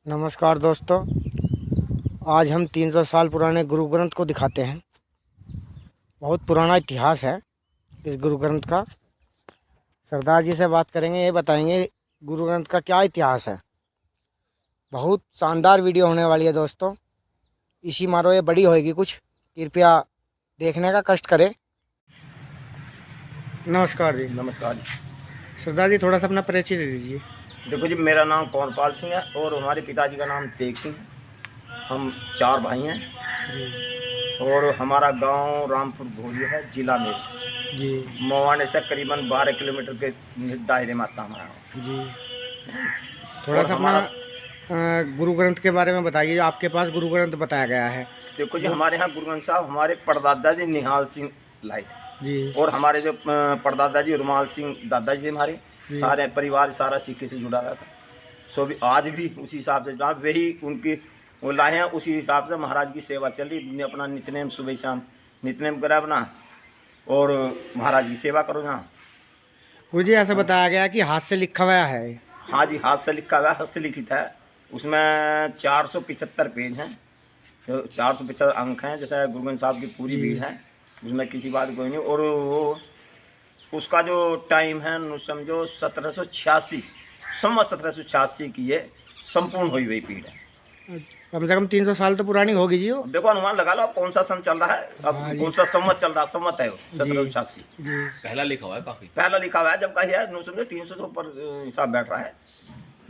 नमस्कार दोस्तों, आज हम 300 साल पुराने गुरु ग्रंथ को दिखाते हैं। बहुत पुराना इतिहास है इस गुरु ग्रंथ का। सरदार जी से बात करेंगे, ये बताएंगे गुरु ग्रंथ का क्या इतिहास है। बहुत शानदार वीडियो होने वाली है दोस्तों। इसी मारो ये बड़ी होएगी कुछ, कृपया देखने का कष्ट करें। नमस्कार जी। नमस्कार जी। सरदार जी, थोड़ा सा अपना परिचय दे दीजिए। देखो जी, मेरा नाम कौनपाल सिंह है और हमारे पिताजी का नाम तेग सिंह है। हम 4 भाई हैं जी और हमारा गांव रामपुर भोली है, जिला में जी मोवाने से करीबन 12 किलोमीटर के दायरे में आता है हमारा गाँव। जी थोड़ा और सा अपना हमारा गुरु ग्रंथ के बारे में बताइए। आपके पास गुरु ग्रंथ बताया गया है। देखो जी, हमारे यहाँ गुरु ग्रंथ साहब हमारे परदादा जी निहाल सिंह लाए थे। जी और हमारे जो परदादा जी रुमाल सिंह दादाजी हमारे जी सारे परिवार सारा सिक्के से जुड़ा हुआ था। सो भी आज भी उसी हिसाब से जहाँ वही उनकी वो लाए हैं, उसी हिसाब से महाराज की सेवा चल रही। अपना नित्यनेम सुबह शाम नित्यनेम करा अपना और महाराज की सेवा करो जहाँ। गुरु जी, ऐसा बताया गया कि हाथ से लिखा हुआ है। हाँ जी, हाथ से लिखा हुआ है, हस्तलिखित है। उसमें 475 पेज हैं, 475 अंक हैं। जैसे गुरु ग्रंथ साहब की पूरी भीड़ है, उसमें किसी बात कोई नहीं। और वो उसका जो टाइम है न समझो 1786 संवत 1786 की ये संपूर्ण हुई हुई पीढ़ है। कम से कम 300 साल तो पुरानी होगी जी वो। अब देखो अनुमान लगा लो, अब कौन सा सन चल रहा है, अब हाँ जी। कौन सा संवत चल रहा है। संवत है वो 1786 जी पहला लिखा हुआ है काफी। पहला लिखा हुआ है। जब का है न समझो 300 से ऊपर हिसाब बैठ रहा है।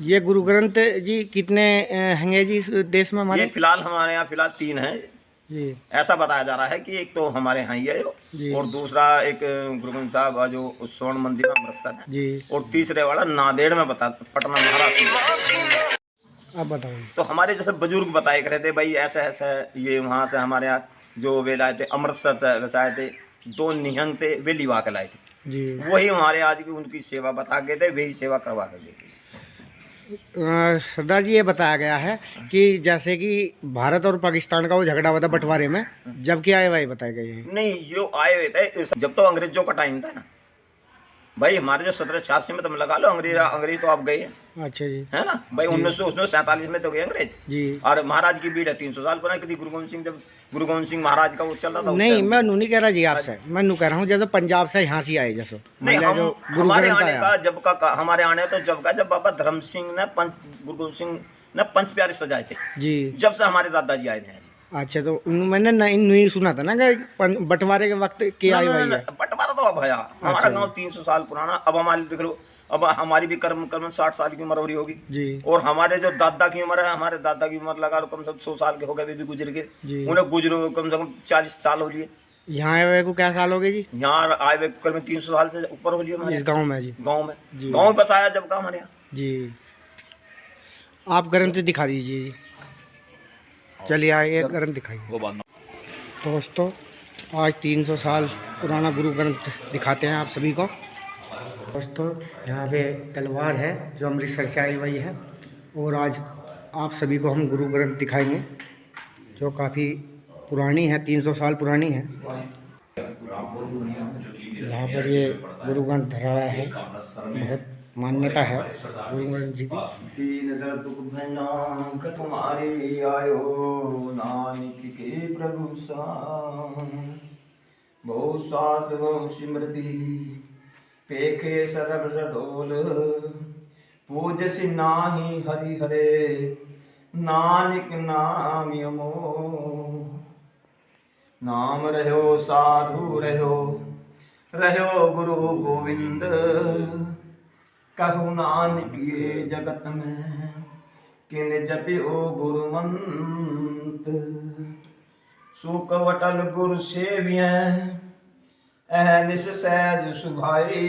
ये गुरु ग्रंथ जी कितने हैंगे जी इस देश में ये हमारे? फिलहाल हमारे यहाँ फिलहाल 3 है। जी ऐसा बताया जा रहा है कि एक तो हमारे यहाँ ही है जी और दूसरा एक गुरु ग्रंथ साहब जो स्वर्ण मंदिर में अमृतसर है, जी और तीसरे वाला नांदेड़ में बता पटना महाराष्ट्र। अब बताओ। तो हमारे जैसे बुजुर्ग बताए करे थे भाई ऐसा ऐसा है। ये वहाँ से हमारे यहाँ जो वे लाए थे अमृतसर से वसाए थे, 2 निहंग थे, वे लिवा के लाए थे। जी वही हमारे आज की उनकी सेवा बता के थे, वही सेवा करवा कर गए थे। सरदार जी, ये बताया गया है कि जैसे कि भारत और पाकिस्तान का वो झगड़ा हुआ था बंटवारे में, जब क्या आए भाई बताए गए हैं। नहीं, जो आए हुए थे जब तो अंग्रेजों का टाइम था ना भाई। हमारे जो 1786 में तुम लगा लो, अंग्रेज तो आप गए हैं, अच्छा जी। है ना भाई। 1947 में तो गए अंग्रेज। जी और महाराज की भीड़ है 300 साल पुरानी। कभी गुरु गोविंद सिंह, जब गुरु गोविंद सिंह महाराज का वो चल रहा था उस नहीं, टाइम। मैं नू नहीं कह रहा जी आपसे, मैं नू कह रहा हूँ जैसे पंजाब से यहाँ से आए जैसे नहीं, मतलब जो हम गुरु हमारे ग्रंथ आने आया। का जब का हमारे आने तो जब का जब बाबा धर्म सिंह ने गुरु गोविंद सिंह ने पंच प्यारे सजाए थे, जी जब से हमारे दादाजी आए हैं। अच्छा, तो मैंने नहीं सुना था ना कि बंटवारे के वक्त के आई हुई है। बंटवारा तो अब भया हमारा अच्छा गांव 300 साल पुराना। अब हमारी देख लो, अब हमारी भी कर्म 60 साल की उम्र हो रही होगी। जी और हमारे जो दादा की उम्र है, हमारे दादा की उम्र लगा लो कम से कम 100 साल के हो गए, वे भी गुजर गए। जी। उन्हें गुजरो कम से कम 40 साल हो लिए। यहाँ आए हुए को क्या साल हो गए जी? यहाँ आए हुए करीब 300 साल से ऊपर हो लिए हमारे इस गांव में जी? गाँव में। जी। गाँव में बसाया जब का हमारे यहाँ। जी, आप ग्रंथ दिखा दीजिए जी। चलिए आइए, ग्रंथ दिखाइए। वो बात दोस्तों, आज 300 साल पुराना गुरु ग्रंथ दिखाते हैं आप सभी को। दोस्तों, यहाँ पे तलवार है जो अमृतसर से आई हुई है, और आज आप सभी को हम गुरु ग्रंथ दिखाएंगे जो काफ़ी पुरानी है, 300 साल पुरानी है। यहाँ पर ये गुरु ग्रंथ धरा हुआ है, बहुत मान्यता है गुरु ग्रंथ जी की। दीन दुख भयानक तुम्हारे आयो, नानक के प्रभु साम। बहु सास बहु स्मृति पेखे सरब डोल, पूजस नाही हरि हरे, नानक नाम यमो। नाम रहो साधु रहो गुरु गोविंद, कहु नानक ये जगत में, किन जपियो गुरु मंत्र। सुकवटल गुरु सेविय अहनिश सहज सुभाई,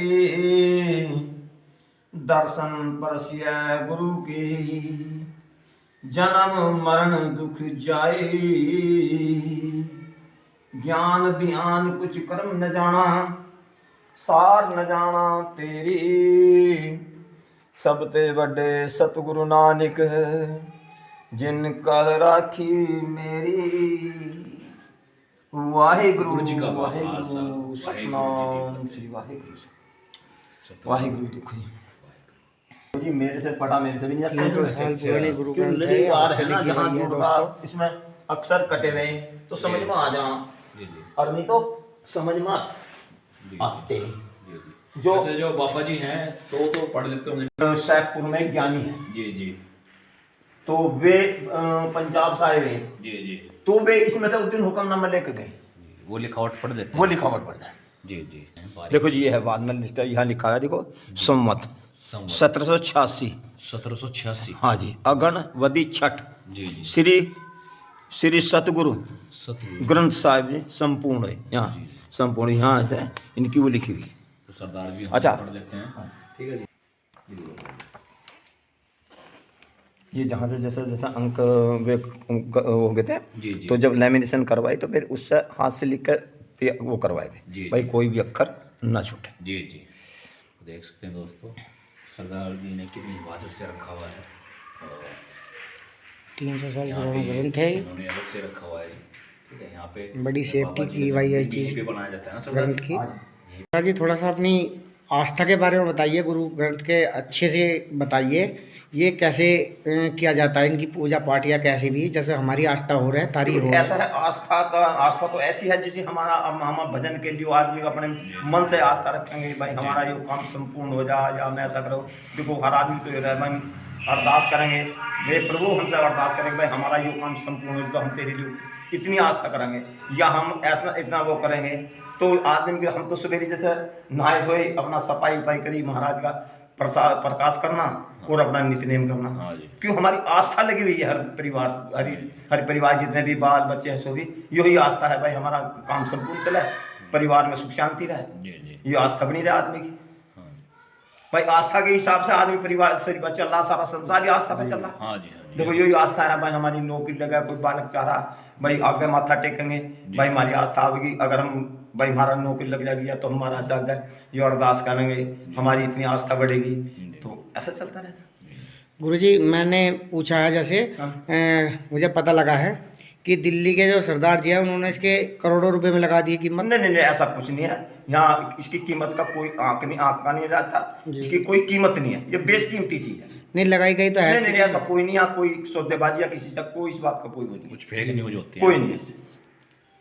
दर्शन परसिय गुरु की, जन्म मरण दुख जाई। ज्ञान ध्यान कुछ कर्म न जाना, सार न जाना तेरी। सबते बड़े सतगुरु नानक, जिन कल राखी मेरी। वाहिगुरु जी का वाहिगुरु सतनाम श्री वाहिगुरु। वाहिगुरु देखो जी। जी मेरे से पढ़ा, मेरे से भी नहीं 300 साल पुरानी गुरु क्यों ग्रंथ है, लगी बात हाथ से है ना, लिखी जहाँ हुई है जुड़वा दोस्तों। इसमें अक्षर कटे हुए हैं तो समझ में आ जा, जी जी और नहीं तो समझ में जी आते नहीं। जी जी। जो वैसे जो बाबा जी हैं तो पढ़ लेते होंगे। सैदपुर में ज्ञानी है, जी जी तो वे पंजाब से आए हुए हैं, जी जी तो वे इसमें से उस दिन हुक्मनामा लेकर गए, वो लिखावट पढ़ लेते वो हैं। लिखावट पढ़ जाए। जी जी देखो जी ये है बाद में लिस्ट, यहाँ लिखा है देखो संवत 1786। 1786। हाँ जी, अगन वदी छठ जी जी श्री श्री सतगुरु सतगुरु। ग्रंथ साहिब जी संपूर्ण है, यहाँ संपूर्ण यहाँ से इनकी वो लिखी हुई है। तो सरदार भी हम अच्छा। पढ़ लेते हैं। ठीक है जी जी बोलो। ये जहाँ से जैसा जैसा अंक वे हो गए थे, जी जी तो जब लेमिनेशन करवाई तो फिर उससे हाथ से लिख कर वो करवाए थे जी, भाई जी। कोई भी अक्षर ना छूटे। जी जी देख सकते हैं दोस्तों, सरदार जी ने कितनी हिफाजत से रखा हुआ है। और 300 साल यहाँ पुराना पे ग्रंथ है, इन्होंने अलग से रखा हुआ है। ठीक है, यहाँ पे बड़ी सेफ्टी बाबा जी की का हुई है यहीं चीज़ पे बनाया जाता है ना सरदार ग्रंथ जी? की। यहीं सरदार जी थोड़ा सा अपनी आस्था के बारे में बताइए, गुरु ग्रंथ के अच्छे से बताइए, ये कैसे किया जाता है इनकी पूजा पाठ, या कैसे भी जैसे हमारी आस्था हो रहा है तारी हो ऐसा है आस्था का, आस्था तो ऐसी है जैसे हमारा हम भजन के लिए आदमी अपने मन से आस्था रखेंगे भाई हमारा ये काम संपूर्ण हो जाए, या मैं ऐसा करो। देखो हर आदमी तो ये मन अरदास करेंगे, वे प्रभु हमसे अरदास करेंगे भाई हमारा ये काम संपूर्ण हो, तो हम तेरे लिए इतनी आस्था करेंगे, या हम इतना इतना वो करेंगे। तो आदमी के हम तो सवेरे जैसे नहाए धोए अपना सफाई उपाई करी, महाराज का प्रकाश करना और अपना नित्य नेम करना। हाँ जी। क्यों हमारी आस्था लगी हुई है, हर परिवार जितने भी बाल बच्चे हैं सो भी यही आस्था है भाई हमारा काम संपूर्ण चले, परिवार में सुख शांति रहे। जी जी ये आस्था बनी रहे आदमी की। हाँ जी भाई आस्था के हिसाब से आदमी परिवार से चल रहा, सारा संसार ही आस्था पे चल रहा। हाँ जी हाँ जी। देखो यही आस्था है भाई हमारी नौकरी लगा, कोई बालक चाह रहा भाई आगे माथा टेकेंगे, भाई हमारी आस्था आवेगी, अगर हम भाई हमारा नौकरी लग जाएगी या तो हमारा से आगे ये अरदास करेंगे, हमारी इतनी आस्था बढ़ेगी, तो ऐसा चलता रहता। गुरुजी मैंने पूछा है जैसे मुझे पता लगा है कि दिल्ली के जो सरदार जी हैं उन्होंने इसके करोड़ों रुपए में लगा दी कीमत। नहीं नहीं नहीं ऐसा कुछ नहीं है, यहाँ इसकी कीमत का कोई आंकड़ा नहीं रहता, इसकी कोई कीमत नहीं है, ये बेशकीमती चीज है। नहीं लगाई गई तो है। नहीं नहीं ऐसा कोई नहीं है, कोई सौदेबाजी या किसी से कोई इस बात का कोई वो नहीं है, कुछ फेक न्यूज होती है कोई नहीं है।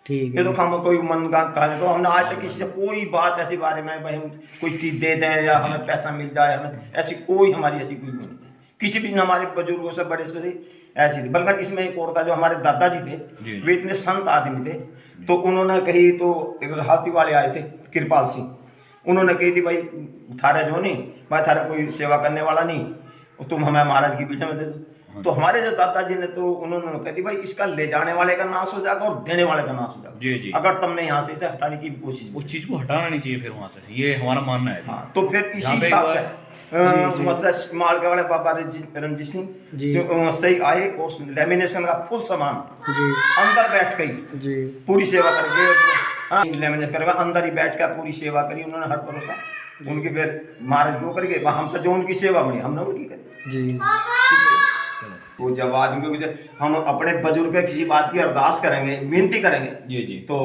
ठीक ये है। तो हम कोई मनगढ़ंत कहा तो हमने आज तक किसी से कोई बात ऐसी बारे में भाई हम कोई चीज दे दें या हमें पैसा मिल जाए, हमें ऐसी कोई हमारी ऐसी कोई नहीं थी किसी भी हमारे बुजुर्गों से बड़े से ऐसी थी। बल्कि इसमें एक और था, जो हमारे दादाजी थे वे इतने संत आदमी थे, तो उन्होंने कही तो एक हाथी वाले आए थे कृपाल सिंह, उन्होंने कही थी भाई थारे जो नहीं भाई थारा कोई सेवा करने वाला नहीं, तुम हमें महाराज की पीछे में दे दो। तो हमारे जो दादाजी ने तो उन्होंने कह दी भाई इसका ले जाने वाले का नाश हो जाएगा और देने वाले का नाश हो जाएगा, जी जी। अगर तुमने यहाँ से इसे हटाने की भी कोशिश की। उस चीज को हटाना नहीं चाहिए फिर वहां से, ये हमारा मानना है। हाँ तो फिर इसी यहाँ पे एक हिसाब बार- से मालके वाले बाबा रणजीत सिंह सही आए और लेमिनेशन का फुल सामान जी अंदर बैठ गई जी पूरी सेवा करके, हाँ लेमिनेट करवा अंदर ही बैठ कर पूरी सेवा करी उन्होंने हर तरह से उनकी, फिर महाराज को करके हमसे जो उनकी सेवा बनी हमने उनकी करी। जी। तो जब आदमी को हम अपने बुजुर्ग किसी बात की अरदास करेंगे, विनती करेंगे, जी जी तो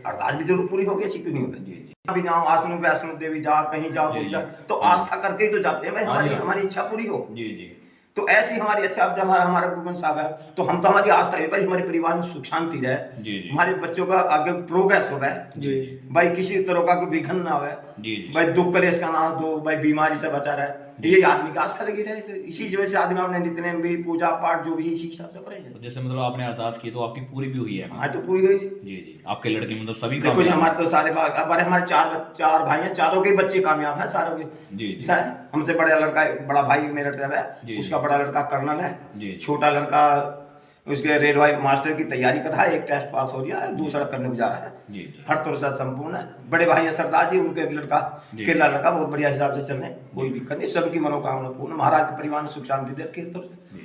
अरदास भी जरूर पूरी होगी, ऐसी क्यों नहीं होगी। अभी जाओ आसनू वैष्णो देवी जा, कहीं जाओ जी, कहीं जी। जाओ, तो आस्था करके ही तो जाते हैं भाई, हाँ हमारी जी। हमारी इच्छा पूरी हो। जी जी तो ऐसी हमारी अच्छा, अब जब हमारा गुरुग्रंथ साहब है तो हम तो हमारी आस्था है भाई हमारे परिवार में सुख शांति रहे, जी जी हमारे बच्चों का आगे प्रोग्रेस हो रहा है, जी भाई किसी तरह का कोई विघन ना हो, जी जी भाई दुख कलेश का ना दो, भाई बीमारी से बचा रहे, ये आदमी की आस्था लगी रहे। तो इसी वजह से आदमी अपने नित्य नेम भी पूजा पाठ जो भी इसी हिसाब से करेंगे। तो जैसे मतलब आपने अरदास की तो आपकी पूरी भी हुई है। हमारी तो पूरी हुई। जी जी आपके लड़के मतलब सभी देखो जी कामयाब? हमारे तो सारे बड़े हमारे चार भाई हैं, चारों के बच्चे कामयाब हैं, सारों के। जी जी ऐसा है, हमसे बड़ा लड़का, बड़ा भाई मेरा है, जी, उसका बड़ा लड़का कर्नल है, जी छोटा लड़का उसके रेलवे मास्टर की तैयारी कर रहा है, एक टेस्ट पास हो गया है, दूसरा करने को जा रहा है। जी जी हर तरह से संपूर्ण है। बड़े भाई हैं सरदार जी, उनके लड़का जी। केला लड़का बहुत बढ़िया हिसाब से चल रहे हैं, कोई दिक्कत नहीं, सबकी मनोकामना पूर्ण, महाराज के परिवार में सुख शांति दे के तरफ से।